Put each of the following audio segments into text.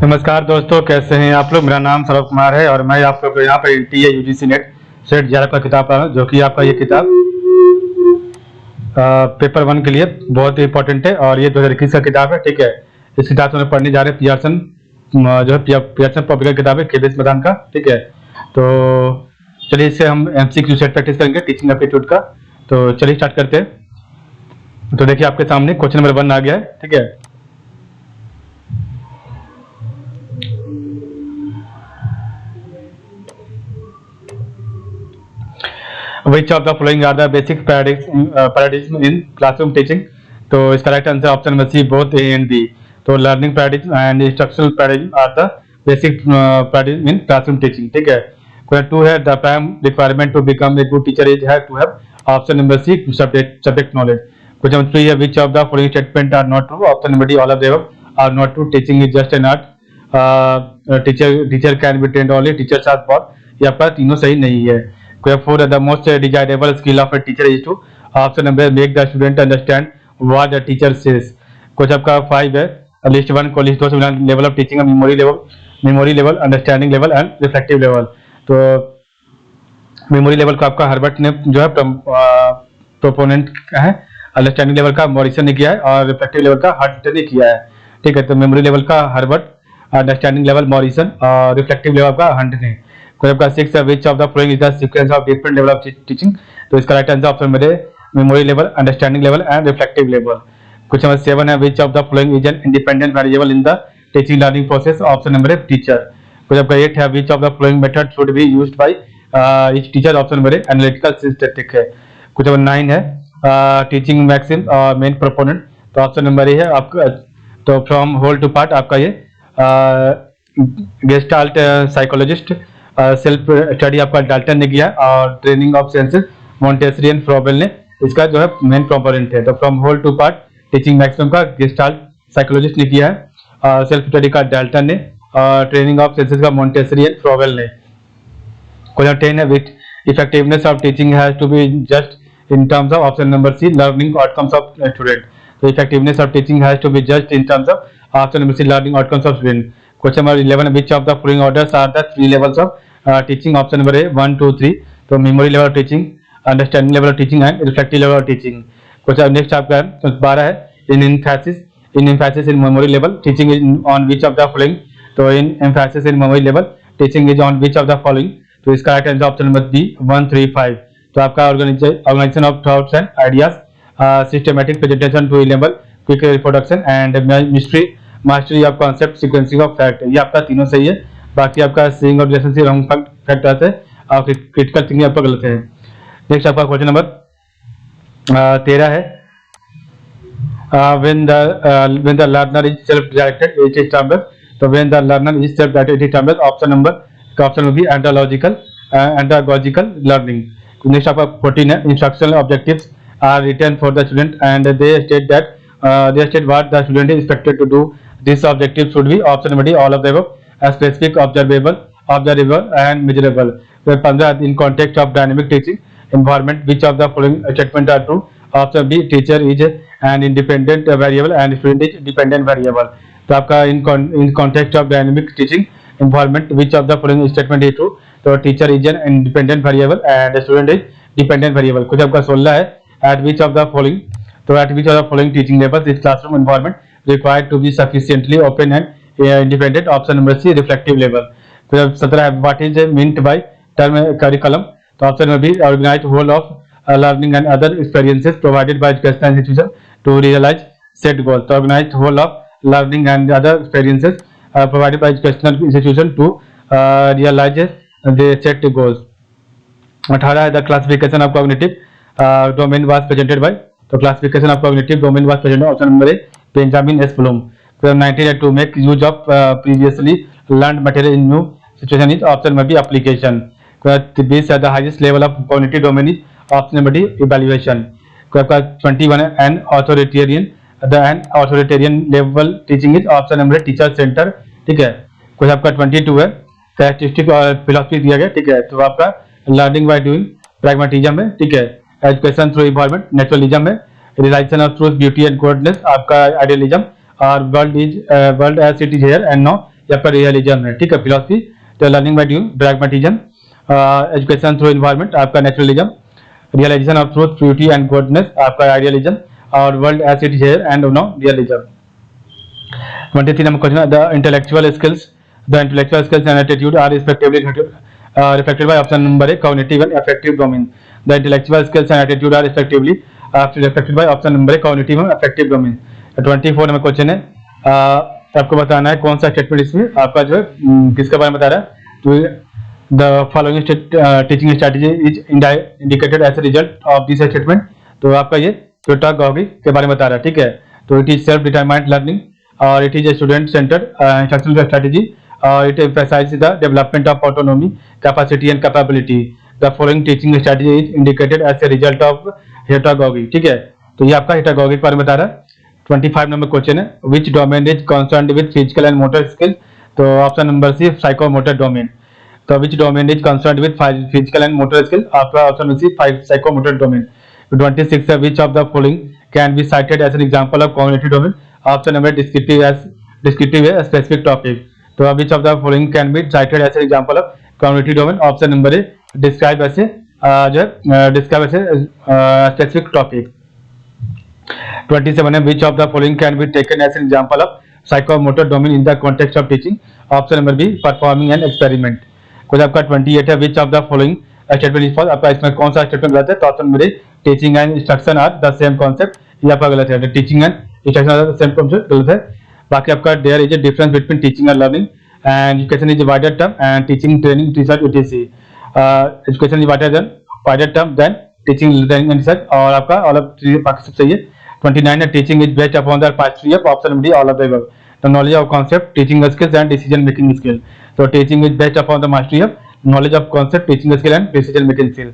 नमस्कार दोस्तों, कैसे हैं आप लोग। मेरा नाम सौरभ कुमार है और मैं आप लोग को यहाँ पर NTA UGC नेट सेट 11 का किताब पढ़ा जो कि आपका ये किताब पेपर 1 के लिए बहुत ही इंपॉर्टेंट है और ये 2021 का किताब है। ठीक है, इस किताब से हम पढ़ने जा रहे हैं पियर्सन जो है पियर्सन पॉपुलर किताब है KBS प्रधान का। ठीक है, तो चलिए इससे हम MCQ सेट प्रैक्टिस करेंगे टीचिंग एप्टीट्यूड का। तो चलिए स्टार्ट करते हैं। तो देखिए आपके सामने क्वेश्चन नंबर 1 आ गया है। ठीक है, Which of the following are the basic paradigms in classroom teaching? तो इसका right answer option number C both A and B। तो learning paradigm and instructional paradigm are the basic paradigm in classroom teaching. ठीक है, question 2 है the prime requirement to become a good teacher is है to have option number C subject knowledge. Question number 3 है which of the following statement are not true. Option number D all of the above are not true. Teaching is just an art. Teacher can be trained only. Teachers are बॉट। ये आपका तीनों सही नहीं है। Question 4 the most desirable skill of a teacher is to option number make the student understand what the teacher says। कुछ आपका 5 है लिस्ट 1 को लिस्ट 2 से मिलान level of teaching memory level understanding level and reflective level. तो memory level का आपका Herbert ने जो है प्रोपोनेंट है, अंडरस्टैंडिंग लेवल का मॉरिसन ने किया है और रिफ्लेक्टिव लेवल का हंट ने किया है। ठीक है, तो मेमोरी लेवल का हर्बर्ट, अंडरस्टैंडिंग लेवल मॉरिसन और रिफ्लेक्टिव लेवल का हंट ने। आपका 6 है which of the following is the sequence of different level of teaching. तो इसका राइट आंसर ऑप्शन में memory level, understanding level and reflective level. Question number 7 है which of the following is an independent variable in the teaching learning process. Option number teacher. Question आपका 8 है which of the following method should be used by each teacher. Option number analytical synthetic है। Question number 9 है teaching maxim main proponent. तो option number A है आपका। तो from whole to part आपका ये गेस्टाल्ट साइकोलॉजिस्ट सेल्फ स्टडी आपका Dalton ने किया और training of senses Montessori and Froebel ने इसका जो है मेन प्रोपोनेंट है। तो from whole to part teaching maximum का गेस्टाल्ट साइकोलॉजिस्ट ने किया है, सेल्फ स्टडी का डाल्टन ने और ट्रेनिंग ऑफ सेंसेस का मोंटेसरी एंड फ्रॉबेल ने। क्वेश्चन 10 है which effectiveness of teaching has to be just in terms of option number C learning outcomes of student. तो effectiveness of teaching has to be just in terms of option number C learning outcomes of student. Question number 11 which of the following orders are the 3 levels of teaching. Option number ए 1 2 3। तो memory level of teaching, understanding level of teaching and reflective level of teaching. Question next आपका 12 है in emphasis in memory level teaching is on which of the following. तो in emphasis in memory level teaching is on which of the following. तो इसका right answer option number B 1 3 5। तो आपका organisation of thoughts and ideas, systematic presentation to level, quick reproduction and mastery of concept, sequencing of fact. ये आपका तीनों सही है। बाकी आपका सीइंग और रिलेशनशिप रॉन्ग फैक्ट आते हैं और क्रिटिकल थिंकिंग आपका गलत है। नेक्स्ट आपका क्वेश्चन नंबर 13 है when the learner is self directed it is termed। तो when the learner is self directed it is termed option number B andragogical learning। Next आपका 14 है instructional objectives are written for the student and they state what the student is expected to do. This objective should be option number D all of the above, specific, observable and measurable। 15 in context of dynamic teaching environment which of the following statement are true। option B teacher is an independent variable and student is dependent variable। तो आपका in context of dynamic teaching environment which of the following statement is true। तो teacher is an independent variable and student is dependent variable। कुछ आपका 16 है at which of the following। तो at which of the following teaching levels is classroom environment required to be sufficiently open and independent। Option number C reflective level. 17 what is meant by term curriculum. तो option number B organised whole of learning and other experiences provided by educational institution to realise set goal. तो organised whole of learning and other experiences provided by educational institution to realise the set goals. 18 है the classification of cognitive domain was presented by. तो classification of cognitive domain was presented option number A Benjamin S Bloom. 19 है to make use of previously learned material in new situation is option number B application. 20 है the highest level of cognitive domain is option number D evaluation. आपका 21 है an authoritarian level teaching is option number teacher centre. ठीक है, कुछ आपका 22 है characteristic और philosophy दिया गया। ठीक है, तो आपका लर्निंग बाय डूइंग प्रैग्मेटिज्म है। ठीक है, एजुकेशन थ्रू इन्वायरमेंट नेचुरलिज्म है, realisation of truth beauty and goodness आपका आइडियलिज्म और world as it is here and now ये आपका रियलिज्म है, ठीक है। फिलोसफी तो learning by doing, pragmatism, education through environment आपका naturalism, realisation of truth, beauty and goodness आपका आइडियलिज्म, और world as it is here and no realism. 23 number question, the intellectual skills and attitude are respectively reflected by option number A, cognitive and affective domain. The intellectual skills and attitude are respectively reflected by option number A, cognitive and affective domain. 24 number question है, आपको बताना है कौन सा statement इसमें आपका जो है किसके बारे में बता रहा है। तो the following teaching strategy is indicated as a result of this statement. तो आपका ये पेडागॉजी के बारे में बता रहा है, ठीक है। तो it is self determined learning, or it is a student-centered instructional strategy, or it emphasizes the development of autonomy, capacity and capability. The following teaching strategy is indicated as a result of pedagogy, ठीक है। तो ये आपका pedagogy के बारे में बता रहा है। 25 नंबर क्वेश्चन है, which domain is concerned with physical and motor skill? तो option number C psychomotor domain। तो which domain is concerned with physical and motor skill? आपका ऑप्शन सी psychomotor domain। 26 है, which of the following can be cited as an example of cognitive domain? Option number descriptive है specific topic. तो which of the following can be cited as example of cognitive domain? Option number A describe as specific topic. 27 है, which of the following can be taken as example of psychomotor domain in the context of teaching? Option number B performing an experiment. कुछ आपका 28 है, which of the following statement is false? आपका इसमें कौन सा statement गलत है? तो option number A teaching and instruction are the same concept, ये आपका गलत है। Teaching and instruction same concept गलत है। बाकी आपका there is a difference between teaching and learning and education is wider term and teaching training research etc. Education is wider term than teaching training and research, और आपका all of बाकी सब सही है। 29 है, teaching is based upon the mastery of, option number D all of the above. The knowledge of concept, teaching skills and decision making skill. तो teaching is based upon the mastery of knowledge of concept, teaching skill and decision making skill.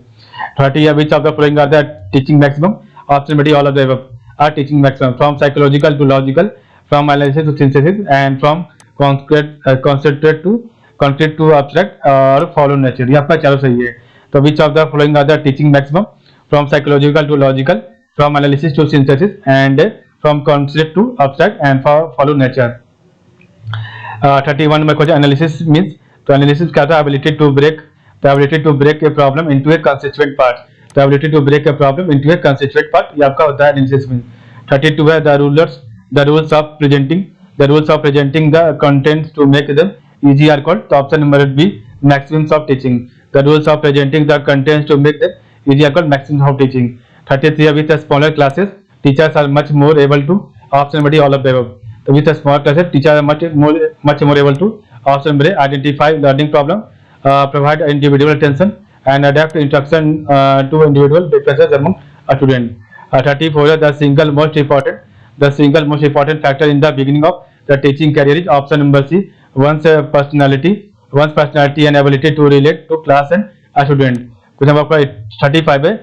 30 है, which of the following are the teaching maximum? Option number D all of the above are teaching maximum, from psychological to logical, from analysis to synthesis, and from concept to abstract और follow nature। ये आपका चारों सही है। तो which of the following are the teaching maximum? From psychological to logical, from analysis to synthesis, and from concept to abstract and follow nature। 31 में question, analysis means, तो analysis क्या था? Ability to break a problem into a constituent part. तो ability to break a problem into a constituent part, ये आपका होता है analysis में। 32 है, the rules of presenting the contents to make them easy are called. तो option number B maximums of teaching. The rules of presenting the contents to make them easy are called maximums of teaching. 33 with smaller classes teachers are much more able to, option number D all of the above. तो with smaller classes teachers are much more able to, option number A identify learning problem, provide individual attention and adapt instruction to individual differences among a student। 34 है, the single most important factor in the beginning of the teaching career is, option number C one's personality and ability to relate to class and a student। कुछ number आपका 35 है,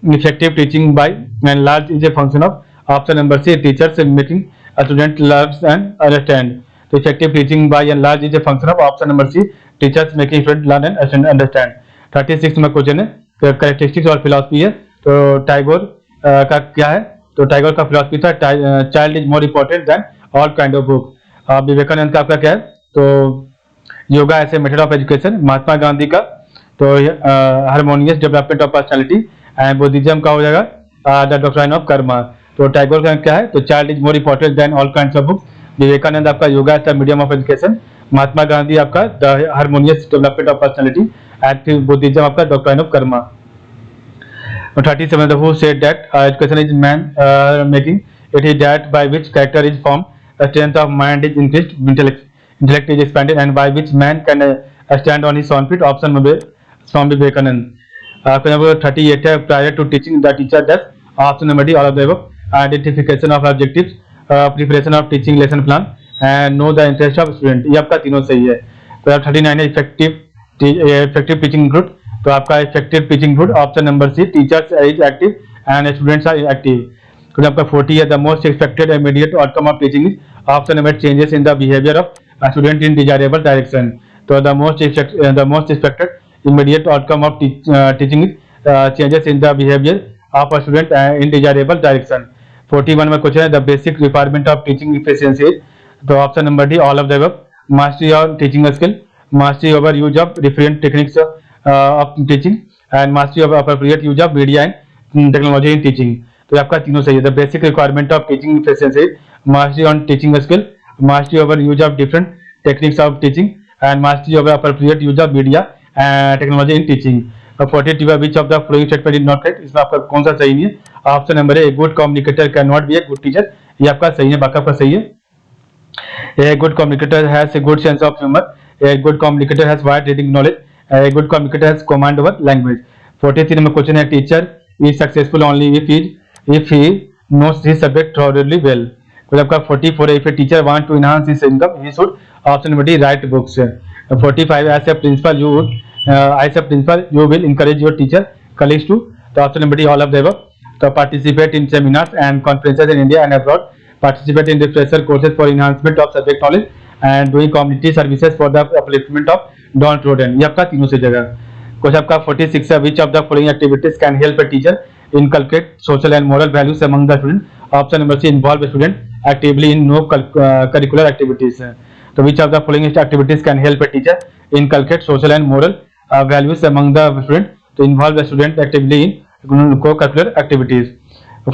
effective teaching by and large is a function of, option number C teachers making a student learn and understand। तो effective teaching by and large is a function of, option number C teachers making student learn and understand. 36 में question है, characteristics और philosophy है। तो टैगोर का क्या है? तो टैगोर का फिलॉसफी था child is more important than all kind of book. Vivekananda का आपका क्या है? तो yoga as a method of education. Mahatma Gandhi का तो harmonious development of personality, and Buddhism का हो जाएगा द डॉक्ट्राइन ऑफ कर्मा। तो टैगोर का क्या है? तो child is more important than all kind of books. Vivekananda आपका yoga as the medium of education. Mahatma Gandhi आपका the harmonious development of personality, and Buddhism आपका doctrine of karma. 37 who said that education is man making, it is that by which character is formed, strength of mind is increased, intellect is expanded, and by which man can stand on his own feet, option number Swami Vivekanand। number 38 है, prior to teaching the teacher does, option number D all of the above। identification of objectives, preparation of teaching lesson plan, and know the interest of student, ये आपका तीनों सही है। तो 39 है, effective teaching include. तो आपका effective teaching include, option number C teachers is active and students are active. तो आपका 40 है, the most expected immediate outcome of teaching is, option number changes in the behaviour of student in desirable direction. तो the most expected immediate outcome of teaching is changes in the behaviour of student in desirable direction. 41 में question है, the basic requirement of teaching efficiency is, तो option number D all of the above. mastery on teaching skill, mastery over use of different techniques of teaching, and mastery of appropriate use of media and technology in teaching. तो ये आपका तीनों सही है. The basic requirement of teaching efficiency, mastery on teaching skill, mastery over use of different techniques of teaching, and mastery over appropriate use of media and technology in teaching. 42 which of the following statement is not correct? इसमें आपका कौन सा सही नहीं है? Option number a good communicator can not be A good teacher, ये आपका सही है, बाकी आपका सही है. A good communicator has a good sense of humor. A good communicator has wide reading knowledge. A good communicator has command over language. 43 number question है, teacher is successful only if he knows his subject thoroughly well. तो आपका 44 है, if a teacher want to enhance his income, he should option number D write books. 45 as a principal you will encourage your teacher colleagues to, तो option number D all of the above. तो participate in seminars and conferences in India and abroad. Participate in refresher courses for enhancement of subject knowledge and doing community services for the upliftment of downtrodden. ये आपका तीनों से जगह. Question आपका 46 है, which of the following activities can help a teacher inculcate social and moral values among the student? Option number C involve a student actively in no curricular activities. तो which of the following activities can help a teacher inculcate social and moral values among the student? तो involve a student actively in co-curricular activities.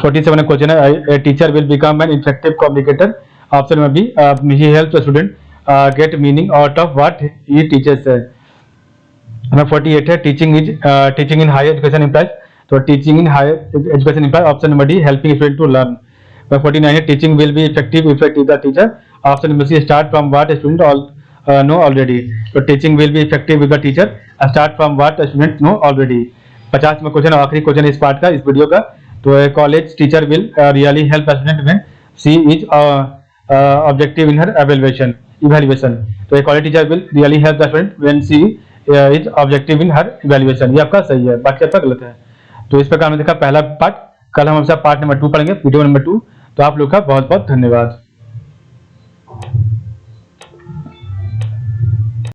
47 question है, a teacher will become an effective communicator. Option में भी he helps the student get meaning out of what he teaches. 48 है, teaching in higher education implies, तो teaching in higher education implies option number D helping student to learn. 49 है, teaching will be effective if it is the teacher. Option number C start from what a student know already. तो teaching will be effective with the teacher start from what a student know already. 50 में question, आखिरी question इस part का, इस video का, तो college teacher will really help student when she is objective in her evaluation. तो एक college teacher will really help the student when she is objective in her evaluation. ये आपका सही है, बाकी आपका गलत है. तो इस प्रकार हमने देखा पहला पार्ट. कल हम आपसे पार्ट नंबर 2 पढ़ेंगे, वीडियो नंबर 2. तो आप लोग का बहुत बहुत धन्यवाद.